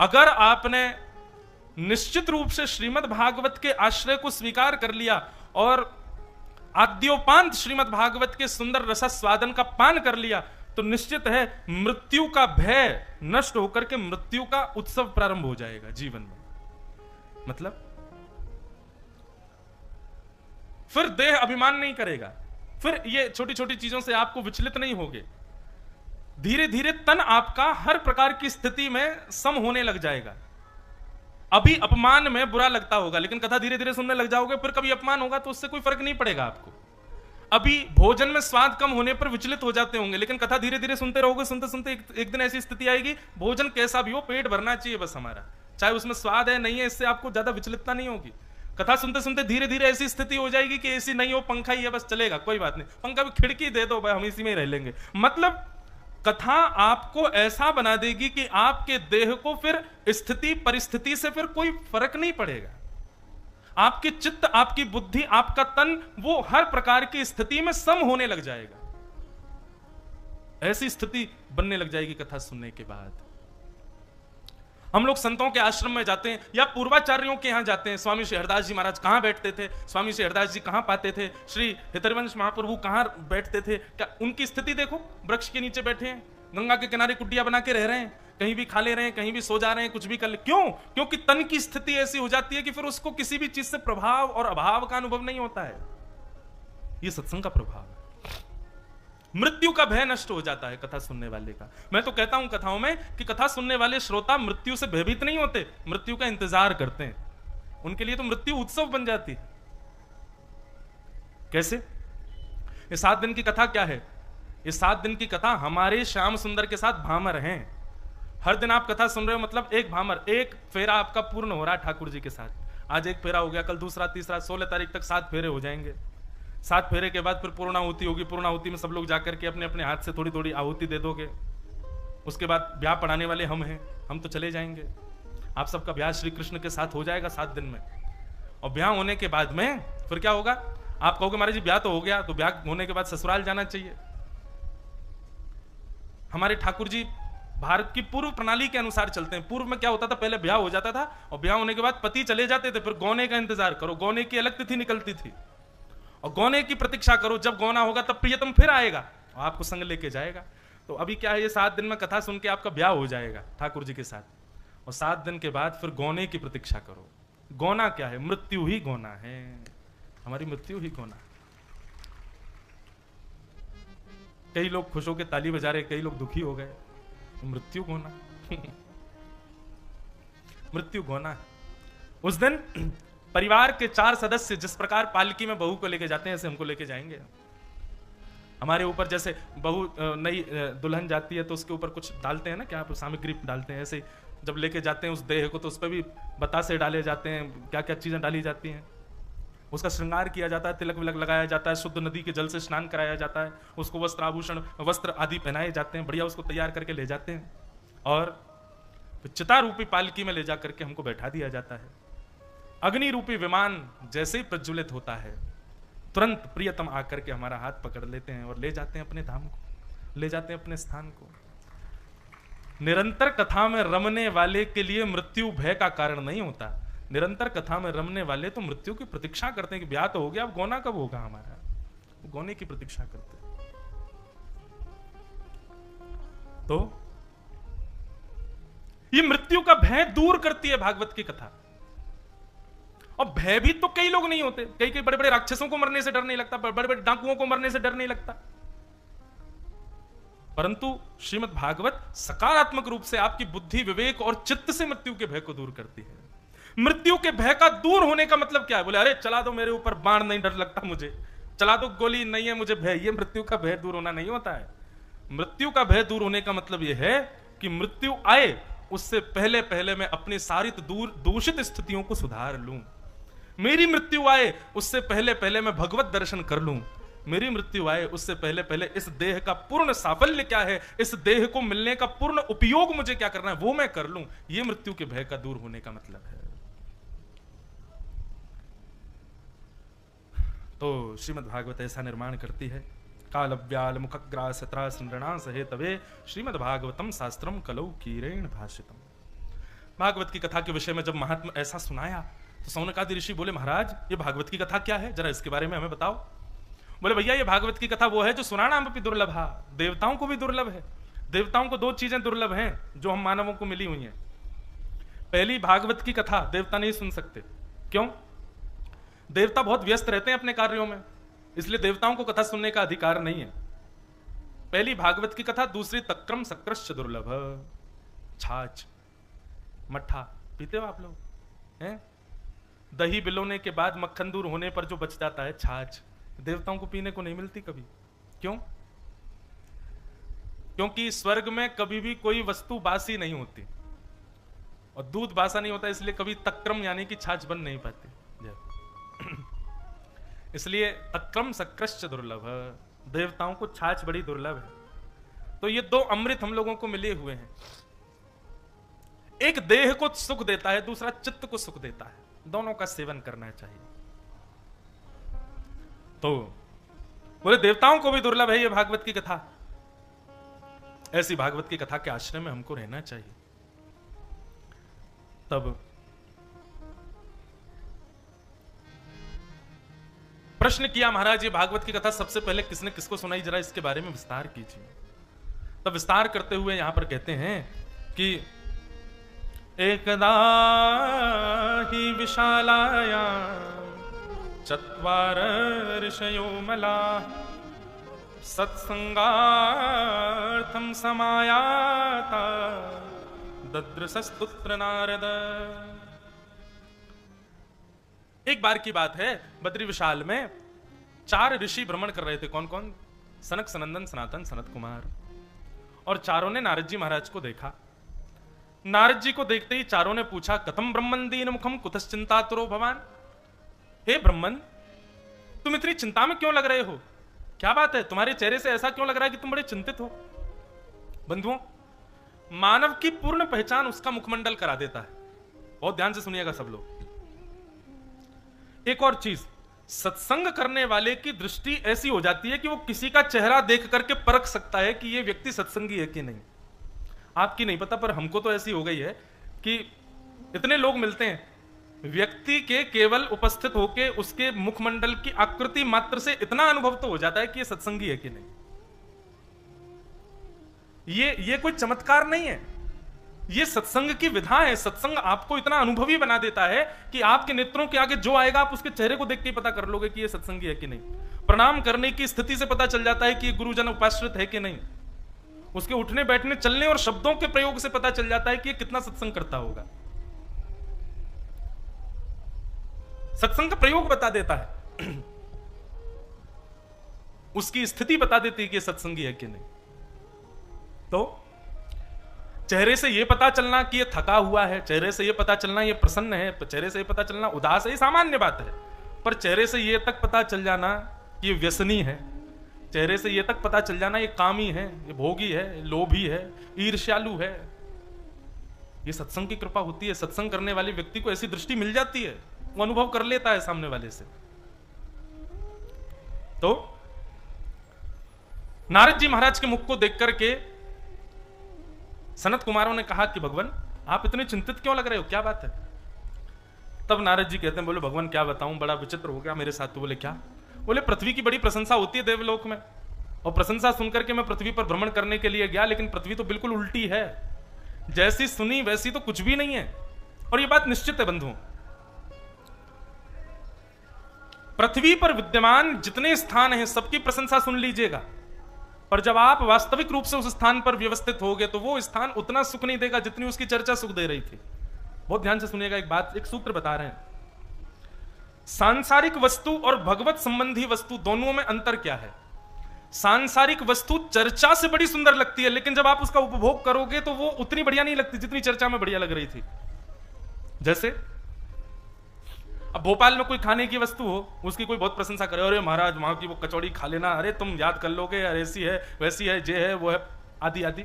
अगर आपने निश्चित रूप से श्रीमद् भागवत के आश्रय को स्वीकार कर लिया और आद्योपांत श्रीमद् भागवत के सुंदर रसास्वादन का पान कर लिया, तो निश्चित है मृत्यु का भय नष्ट होकर के मृत्यु का उत्सव प्रारंभ हो जाएगा जीवन में। मतलब फिर देह अभिमान नहीं करेगा, फिर ये छोटी छोटी चीजों से आपको विचलित नहीं होगे। धीरे धीरे तन आपका हर प्रकार की स्थिति में सम होने लग जाएगा। अभी अपमान में बुरा लगता होगा, लेकिन कथा धीरे धीरे सुनने लग जाओगे, फिर कभी अपमान होगा तो उससे कोई फर्क नहीं पड़ेगा आपको। अभी भोजन में स्वाद कम होने पर विचलित हो जाते होंगे, लेकिन कथा धीरे धीरे सुनते रहोगे, सुनते सुनते एक दिन ऐसी स्थिति आएगी, भोजन कैसा भी हो पेट भरना चाहिए बस हमारा, चाहे उसमें स्वाद है नहीं है, इससे आपको ज्यादा विचलितता नहीं होगी। कथा सुनते सुनते धीरे धीरे ऐसी स्थिति हो जाएगी कि एसी नहीं हो, पंखा ही है, बस चलेगा, कोई बात नहीं, पंखा भी खिड़की दे दो भाई, हम इसी में ही रह लेंगे। मतलब कथा आपको ऐसा बना देगी कि आपके देह को फिर स्थिति परिस्थिति से फिर कोई फर्क नहीं पड़ेगा। आपके चित्त, आपकी बुद्धि, आपका तन, वो हर प्रकार की स्थिति में सम होने लग जाएगा। ऐसी स्थिति बनने लग जाएगी कथा सुनने के बाद। हम लोग संतों के आश्रम में जाते हैं या पूर्वाचार्यों के यहां जाते हैं। स्वामी श्री हरदास जी महाराज कहां बैठते थे, स्वामी श्री हरदास जी कहां पाते थे, श्री हितरवंश महाप्रभु कहां बैठते थे, क्या उनकी स्थिति देखो, वृक्ष के नीचे बैठे हैं, गंगा के किनारे कुटिया बना के रह रहे हैं, कहीं भी खा ले रहे हैं, कहीं भी सो जा रहे हैं, कुछ भी कर ले। क्यों? क्योंकि तन की स्थिति ऐसी हो जाती है कि फिर उसको किसी भी चीज से प्रभाव और अभाव का अनुभव नहीं होता है। यह सत्संग का प्रभाव है। मृत्यु का भय नष्ट हो जाता है कथा सुनने वाले का। मैं तो कहता हूं कथाओं में कि कथा सुनने वाले श्रोता मृत्यु से भयभीत नहीं होते, मृत्यु का इंतजार करते हैं। उनके लिए तो मृत्यु उत्सव बन जाती है। कैसे? ये 7 दिन की कथा क्या है? ये 7 दिन की कथा हमारे श्याम सुंदर के साथ भामर हैं। हर दिन आप कथा सुन रहे हो, मतलब एक भामर, एक फेरा आपका पूर्ण हो रहा है ठाकुर जी के साथ। आज एक फेरा हो गया, कल दूसरा, तीसरा, 16 तारीख तक 7 फेरे हो जाएंगे। 7 फेरे के बाद फिर पूर्णाहुति होगी। पूर्णाहुति में सब लोग जाकर के अपने अपने हाथ से थोड़ी थोड़ी आहुति दे दोगे। उसके बाद ब्याह पढ़ाने वाले हम हैं, हम तो चले जाएंगे। आप सबका ब्याह श्री कृष्ण के साथ हो जाएगा 7 दिन में। और ब्याह होने के बाद में फिर क्या होगा? आप कहोगे महाराज जी ब्याह तो हो गया, तो ब्याह होने के बाद ससुराल जाना चाहिए। हमारे ठाकुर जी भारत की पूर्व प्रणाली के अनुसार चलते हैं। पूर्व में क्या होता था, पहले ब्याह हो जाता था और ब्याह होने के बाद पति चले जाते थे, फिर गौने का इंतजार करो, गौने की अलग तिथि निकलती थी और गौने की प्रतीक्षा करो, जब गौना होगा तब प्रियतम फिर आएगा और आपको संग लेके जाएगा। तो अभी क्या है, ये 7 दिन में कथा सुन के आपका ब्याह हो जाएगा ठाकुर जी के साथ, और 7 दिन के बाद फिर गौने की प्रतीक्षा करो। गौना क्या है? मृत्यु ही गौना है, हमारी मृत्यु ही गौना। कई लोग खुश होकर ताली बजा रहे, कई लोग दुखी हो गए। मृत्यु गौना मृत्यु गौना। उस दिन परिवार के 4 सदस्य जिस प्रकार पालकी में बहू को लेके जाते हैं, ऐसे हमको लेके जाएंगे। हमारे ऊपर जैसे बहू नई दुल्हन जाती है तो उसके ऊपर कुछ डालते हैं ना, क्या सामग्री डालते हैं, ऐसे जब लेके जाते हैं उस देह को तो उस पर भी बतासे डाले जाते हैं, क्या क्या चीजें डाली जाती हैं। उसका श्रृंगार किया जाता है, तिलक विलक लगाया जाता है, शुद्ध नदी के जल से स्नान कराया जाता है, उसको वस्त्र आभूषण वस्त्र आदि पहनाए जाते हैं, बढ़िया उसको तैयार करके ले जाते हैं और चिता रूपी पालकी में ले जा करके हमको बैठा दिया जाता है। अग्नि रूपी विमान जैसे ही प्रज्वलित होता है, तुरंत प्रियतम आकर के हमारा हाथ पकड़ लेते हैं और ले जाते हैं अपने धाम को, ले जाते हैं अपने स्थान को। निरंतर कथा में रमने वाले के लिए मृत्यु भय का कारण नहीं होता। निरंतर कथा में रमने वाले तो मृत्यु की प्रतीक्षा करते हैं कि ब्याह तो हो गया, अब गौना कब होगा हमारा, गौने की प्रतीक्षा करते हैं। तो ये मृत्यु का भय दूर करती है भागवत की कथा। और भयभीत तो कई लोग नहीं होते, कई कई बड़े बड़े राक्षसों को मरने से डर नहीं लगता, बड़े बड़े डाकुओं को मरने से डर नहीं लगता, परंतु श्रीमद् भागवत सकारात्मक रूप से आपकी बुद्धि, विवेक और चित्त से मृत्यु के भय को दूर करती है। मृत्यु के भय का दूर होने का मतलब क्या है? बोले अरे चला दो मेरे ऊपर बाण, नहीं डर लगता मुझे, चला दो गोली, नहीं है मुझे भय। ये मृत्यु का भय दूर होना नहीं होता है। मृत्यु का भय दूर होने का मतलब यह है कि मृत्यु आए उससे पहले पहले मैं अपनी सारी दूषित स्थितियों को सुधार लूं। मेरी मृत्यु आए उससे पहले पहले मैं भगवत दर्शन कर लूं। मेरी मृत्यु आए उससे पहले पहले इस देह का पूर्ण साफल्य क्या है, इस देह को मिलने का पूर्ण उपयोग मुझे क्या करना है, वो मैं कर लूं। ये मृत्यु के भय का दूर होने का मतलब है। तो श्रीमद् भागवत ऐसा निर्माण करती है। काल व्याल मुखग्रास त्रास नृणास हेतवे श्रीमद् भागवतम शास्त्रम कलौ कीरेण भाषितम। भागवत की कथा के विषय में जब महात्मा ऐसा सुनाया तो सौनकादि ऋषि बोले, महाराज ये भागवत की कथा क्या है, जरा इसके बारे में हमें बताओ। बोले, भैया ये भागवत की कथा वो है जो सुनानाम अपि दुर्लभ है, देवताओं को भी दुर्लभ है। देवताओं को दो चीजें दुर्लभ हैं जो हम मानवों को मिली हुई हैं। पहली, भागवत की कथा देवता नहीं सुन सकते। क्यों? देवता बहुत व्यस्त रहते हैं अपने कार्यों में, इसलिए देवताओं को कथा सुनने का अधिकार नहीं है। पहली भागवत की कथा। दूसरी, तक्रम सक्रश्च दुर्लभ, छाछ मट्ठा पीते हो आप लोग हैं? दही बिलोने के बाद मक्खन दूर होने पर जो बच जाता है छाछ, देवताओं को पीने को नहीं मिलती कभी। क्यों? क्योंकि स्वर्ग में कभी भी कोई वस्तु बासी नहीं होती और दूध बासा नहीं होता, इसलिए कभी तक्रम यानी कि छाछ बन नहीं पाती। इसलिए तक्रम सक्रश्च दुर्लभ, देवताओं को छाछ बड़ी दुर्लभ है। तो ये दो अमृत हम लोगों को मिले हुए हैं, एक देह को सुख देता है, दूसरा चित्त को सुख देता है। दोनों का सेवन करना चाहिए। तो बोले देवताओं को भी दुर्लभ है ये भागवत की कथा। ऐसी भागवत की कथा के आश्रय में हमको रहना चाहिए। तब प्रश्न किया, महाराज ये भागवत की कथा सबसे पहले किसने किसको सुनाई, जरा इसके बारे में विस्तार कीजिए। तब विस्तार करते हुए यहां पर कहते हैं कि एकदा ही विशालाया चत्वार ऋषयो मला सत्संगार्थम समायाता ददृशस्तुत्र नारद। एक बार की बात है, बद्री विशाल में 4 ऋषि भ्रमण कर रहे थे। कौन कौन? सनक, सनंदन, सनातन, सनत कुमार। और चारों ने नारद जी महाराज को देखा। नारद जी को देखते ही चारों ने पूछा, कथम ब्रह्मन दीन मुखम कुतश्चिंतातुरो भवान। हे ब्रह्मन, तुम इतनी चिंता में क्यों लग रहे हो? क्या बात है, तुम्हारे चेहरे से ऐसा क्यों लग रहा है कि तुम बड़े चिंतित हो? बंधुओं, मानव की पूर्ण पहचान उसका मुखमंडल करा देता है। बहुत ध्यान से सुनिएगा सब लोग। एक और चीज, सत्संग करने वाले की दृष्टि ऐसी हो जाती है कि वो किसी का चेहरा देख करके परख सकता है कि ये व्यक्ति सत्संगी है कि नहीं। आपकी नहीं पता, पर हमको तो ऐसी हो गई है कि इतने लोग मिलते हैं, व्यक्ति के केवल उपस्थित होके उसके मुखमंडल की आकृति मात्र से इतना अनुभव तो हो जाता है कि ये सत्संगी है कि नहीं। ये कोई चमत्कार नहीं है, ये सत्संग की विधा है। सत्संग आपको इतना अनुभवी बना देता है कि आपके नेत्रों के आगे जो आएगा आप उसके चेहरे को देख के पता कर लोगे कि ये सत्संगी है कि नहीं। प्रणाम करने की स्थिति से पता चल जाता है कि ये गुरुजन उपाश्रित है कि नहीं। उसके उठने बैठने चलने और शब्दों के प्रयोग से पता चल जाता है कि ये कितना सत्संग करता होगा। सत्संग का प्रयोग बता देता है, उसकी स्थिति बता देती है कि ये सत्संगी है कि नहीं। तो चेहरे से ये पता चलना कि ये थका हुआ है, चेहरे से ये पता चलना ये प्रसन्न है, चेहरे से ये पता चलना उदास है, ये सामान्य बात है। पर चेहरे से ये तक पता चल जाना कि ये व्यसनी है, चेहरे से ये तक पता चल जाना ये कामी है, ये भोगी है, लोभी है, ईर्ष्यालु है, ये सत्संग की कृपा होती है। सत्संग करने वाले व्यक्ति को ऐसी दृष्टि मिल जाती है, वो अनुभव कर लेता है सामने वाले से। तो नारद जी महाराज के मुख को देख करके सनत कुमारों ने कहा कि भगवान आप इतने चिंतित क्यों लग रहे हो, क्या बात है? तब नारद जी कहते हैं, बोले भगवान क्या बताऊं, बड़ा विचित्र हो गया मेरे साथ। तो बोले क्या? बोले पृथ्वी की बड़ी प्रशंसा होती है देवलोक में, और प्रशंसा सुनकर के मैं पृथ्वी पर भ्रमण करने के लिए गया, लेकिन पृथ्वी तो बिल्कुल उल्टी है, जैसी सुनी वैसी तो कुछ भी नहीं है। और ये बात निश्चित है बंधुओं, पृथ्वी पर विद्यमान जितने स्थान हैं सबकी प्रशंसा सुन लीजिएगा, पर जब आप वास्तविक रूप से उस स्थान पर व्यवस्थित होगे तो वो स्थान उतना सुख नहीं देगा जितनी उसकी चर्चा सुख दे रही थी। बहुत ध्यान से सुनिएगा, एक बात, एक सूत्र बता रहे हैं। सांसारिक वस्तु और भगवत संबंधी वस्तु दोनों में अंतर क्या है? सांसारिक वस्तु चर्चा से बड़ी सुंदर लगती है, लेकिन जब आप उसका उपभोग करोगे तो वो उतनी बढ़िया नहीं लगती जितनी चर्चा में बढ़िया लग रही थी। जैसे अब भोपाल में कोई खाने की वस्तु हो, उसकी कोई बहुत प्रशंसा करे, अरे महाराज वहां की वो कचौड़ी खा लेना, अरे तुम याद कर लोगे, अरे ऐसी है वैसी है, जे है वो है, आदि आदि।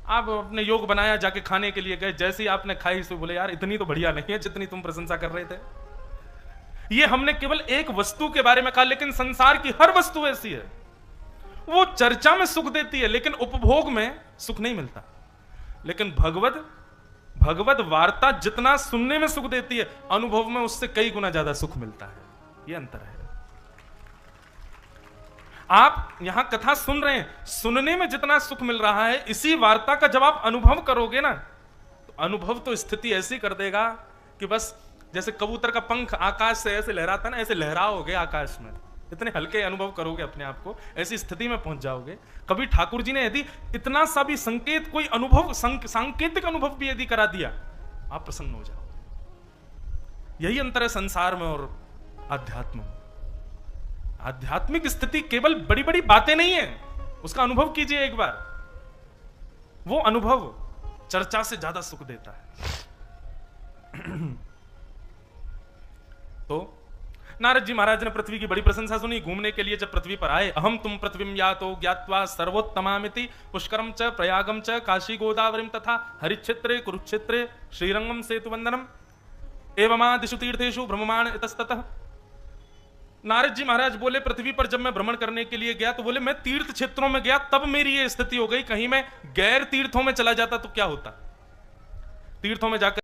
आप अपने योग बनाया, जाके खाने के लिए गए, जैसे ही आपने खाई तो बोले यार इतनी तो बढ़िया नहीं है जितनी तुम प्रशंसा कर रहे थे। ये हमने केवल एक वस्तु के बारे में कहा, लेकिन संसार की हर वस्तु ऐसी है, वो चर्चा में सुख देती है लेकिन उपभोग में सुख नहीं मिलता। लेकिन भगवत भगवत वार्ता जितना सुनने में सुख देती है, अनुभव में उससे कई गुना ज्यादा सुख मिलता है। ये अंतर है। आप यहां कथा सुन रहे हैं, सुनने में जितना सुख मिल रहा है, इसी वार्ता का जब आप अनुभव करोगे ना, तो अनुभव तो स्थिति ऐसी कर देगा कि बस जैसे कबूतर का पंख आकाश से ऐसे लहराता ना, ऐसे लहराओगे आकाश में, इतने हल्के अनुभव करोगे अपने आप को, ऐसी स्थिति में पहुंच जाओगे। कभी ठाकुर जी ने यदि इतना सा भी संकेत, कोई अनुभव, सांकेतिक अनुभव भी यदि करा दिया, आप प्रसन्न हो जाओगे। यही अंतर है संसार में और आध्यात्म में। आध्यात्मिक स्थिति केवल बड़ी बड़ी बातें नहीं है, उसका अनुभव कीजिए एक बार। वो अनुभव चर्चा से ज्यादा सुख देता है। तो नारद जी महाराज ने पृथ्वी की बड़ी प्रशंसा सुनी। घूमने के लिए जब पृथ्वी पर आए, अहम तुम पृथ्वीम यातो ज्ञात्वा सर्वोत्तमामिति पुष्करम च प्रयागम च काशी गोदावरीम तथा हरिक्षेत्रे कुरुक्षेत्रे श्रीरंगम सेतुवंदनम एवमादिषु तीर्थेषु भ्रममाण इतस्ततः। नारद जी महाराज बोले, पृथ्वी पर जब मैं भ्रमण करने के लिए गया तो बोले मैं तीर्थ क्षेत्रों में गया, तब मेरी ये स्थिति हो गई। कहीं मैं गैर तीर्थों में चला जाता तो क्या होता। तीर्थों में जाकर